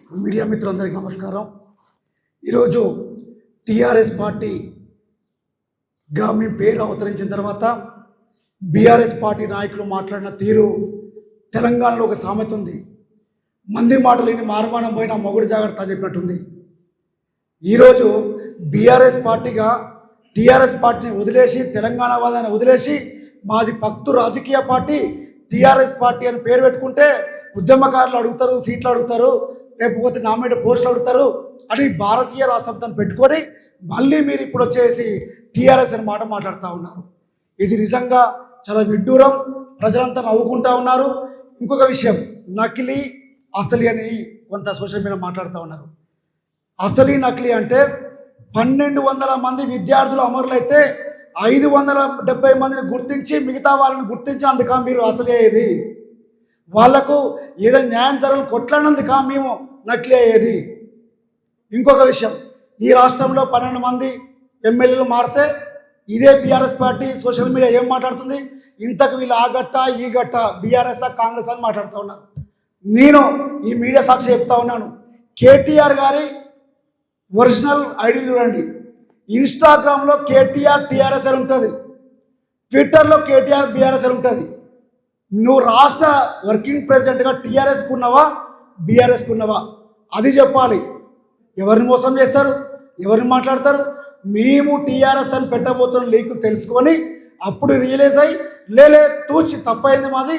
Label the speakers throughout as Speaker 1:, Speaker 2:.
Speaker 1: Media మిత్రులందరికీ నమస్కారం. ఈరోజు టీఆర్ఎస్ పార్టీగా మీ పేరు అవతరించిన తర్వాత బీఆర్ఎస్ పార్టీ నాయకులు మాట్లాడిన తీరు తెలంగాణలో ఒక సామెత ఉంది. మంది మాటలేని మారుమానం పోయిన మొగుడు జాగ్రత్త అని చెప్పినట్టుంది. ఈరోజు బీఆర్ఎస్ పార్టీగా టీఆర్ఎస్ పార్టీని వదిలేసి తెలంగాణ వాదాన్ని వదిలేసి మాది పక్తు రాజకీయ పార్టీ టీఆర్ఎస్ పార్టీ అని పేరు పెట్టుకుంటే ఉద్యమకారులు అడుగుతారు, సీట్లు అడుగుతారు, లేకపోతే నామినేట్ పోస్టులు అడుగుతారు అని భారతీయ రాష్ట్రం పెట్టుకొని మళ్ళీ మీరు ఇప్పుడు వచ్చేసి టీఆర్ఎస్ అని మాట్లాడుతూ ఉన్నారు. ఇది నిజంగా చాలా విడ్డూరం. ప్రజలంతా నవ్వుకుంటూ ఉన్నారు. ఇంకొక విషయం, నకిలీ అసలి అని కొంత సోషల్ మీడియా మాట్లాడుతూ ఉన్నారు. అసలీ నకిలీ అంటే 1200 మంది విద్యార్థులు అమరులైతే 570 మందిని గుర్తించి మిగతా వాళ్ళని గుర్తించినందుక మీరు అసలీ అయ్యేది. వాళ్లకు ఏదో న్యాయం జరగని కొట్లాడినందుక మేము నకిలీ అయ్యేది. ఇంకొక విషయం, ఈ రాష్ట్రంలో 12 మంది ఎమ్మెల్యేలు మారితే ఇదే బీఆర్ఎస్ పార్టీ సోషల్ మీడియా ఏం మాట్లాడుతుంది, ఇంతకు వీళ్ళు ఆ గట్ట ఈ గట్ట బీఆర్ఎస్ కాంగ్రెస్ అని మాట్లాడుతూ ఉన్నారు. నేను ఈ మీడియా సాక్షి చెప్తా ఉన్నాను, కేటీఆర్ గారి ఒరిజినల్ ఐడి చూడండి. ఇన్స్టాగ్రామ్లో కేటీఆర్ టీఆర్ఎస్ అని ఉంటుంది, ట్విట్టర్లో కేటీఆర్ బీఆర్ఎస్ అని ఉంటుంది. నువ్వు రాష్ట్ర వర్కింగ్ ప్రెసిడెంట్గా టీఆర్ఎస్కు ఉన్నావా బీఆర్ఎస్కు ఉన్నావా అది చెప్పాలి. ఎవరిని మోసం చేస్తారు, ఎవరిని మాట్లాడతారు? మేము టీఆర్ఎస్ అని పెట్టబోతున్న లీక్ తెలుసుకొని అప్పుడు రియలైజ్ అయ్యి లేలే తూచి తప్పైంది, మాది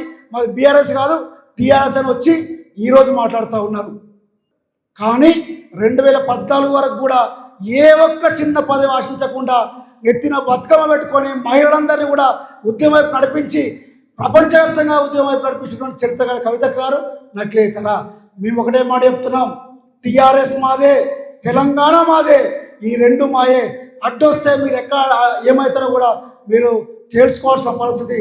Speaker 1: బీఆర్ఎస్ కాదు టీఆర్ఎస్ అని వచ్చి ఈరోజు మాట్లాడుతూ ఉన్నారు. కానీ 2014 వరకు కూడా ఏ ఒక్క చిన్న పదవి ఆశించకుండా నెత్తిన బతుకమ్మ పెట్టుకొని మహిళలందరినీ కూడా ఉద్యమం వైపు నడిపించి ప్రపంచవ్యాప్తంగా ఉద్యమం వైపు నడిపించినటువంటి చరిత్ర గల కవిత గారు నకిలీతరా. మేము ఒకటే మాట చెప్తున్నాం, టీఆర్ఎస్ మాదే, తెలంగాణ మాదే, ఈ రెండు మాయే. అడ్డొస్తే మీరు ఎక్కడ ఏమవుతారో కూడా మీరు తేల్చుకోవాల్సిన పరిస్థితి